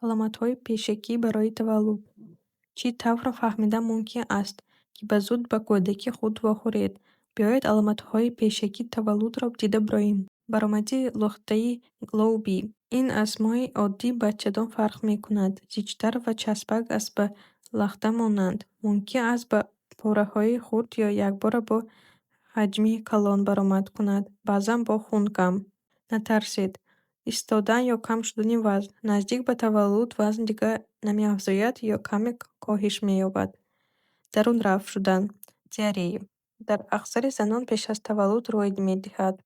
Аломатҳои пешакӣ барои таваллуд. Чӣ тавр фаҳмидан мумкин аст, ки ба зуд ба кӯдаки худ вохӯред? Биёед аломатҳои пешакии таваллудро дида бироем. Баромадии лухтаи Глоуби. Ин аз моҳи оддӣ бачадон фарқ мекунад. Зичтар ва часпак аст, ба лахта монанд. Мумкин аст ба пораҳои хурд ё якбора бо ҳаҷми калон баромад кунад, баъзан бо хун кам. Натарсед. Истодан ё кам шудани вазн. Наздик ба таваллуд вазн дигар намеафзояд ё каме коҳиш меёбад. Дарунрафт шудан. Диарея. Дар аксари занон пеш аз таваллуд рӯй медиҳад.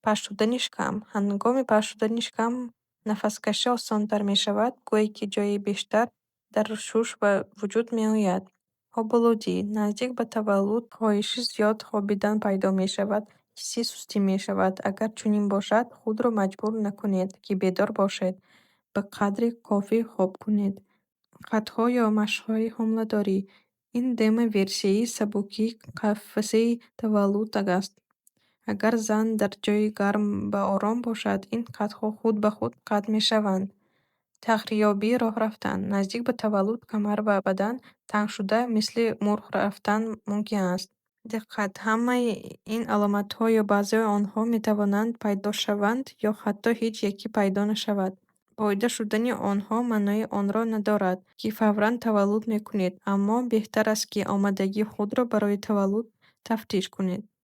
Паст шудани шикам. Ҳангоми паст шудани шикам нафаскашӣ осонтар мешавад, гӯё ки ҷойи бештар дар шуш ба вуҷуд меояд. Хоболудӣ. Наздик ба таваллуд коҳиши зиёд хобидан пайдо мешавад, ҳисси сустӣ мешавад. Агар чунин бошад, худро маҷбур накунед, ки бедор бошед. Ба қадри кофӣ хоб кунед. Хатҳо ё машқҳои ҳомладорӣ. Ин демо-версияи сабуки қафасаи таваллуд аст. Агар зан дар ҷойи гарм ва ором бошад, ин хатҳо худ ба худ қатъ мешаванд. Тахриёбӣ роҳ рафтан. Наздик ба таваллуд камар ва бадан танг шуда, мисли мурғ рафтан мумкин аст. Диққат! Ҳамаи ин аломатҳо ё баъзеи онҳо метавонанд пайдо шаванд ё ҳатто ҳеҷ яке пайдо нашавад. Пайдо шудани онҳо маънои онро надорад, ки фавран таваллуд мекунед, аммо беҳтар аст, ки омодагии худро барои таваллуд тафтиш кунед.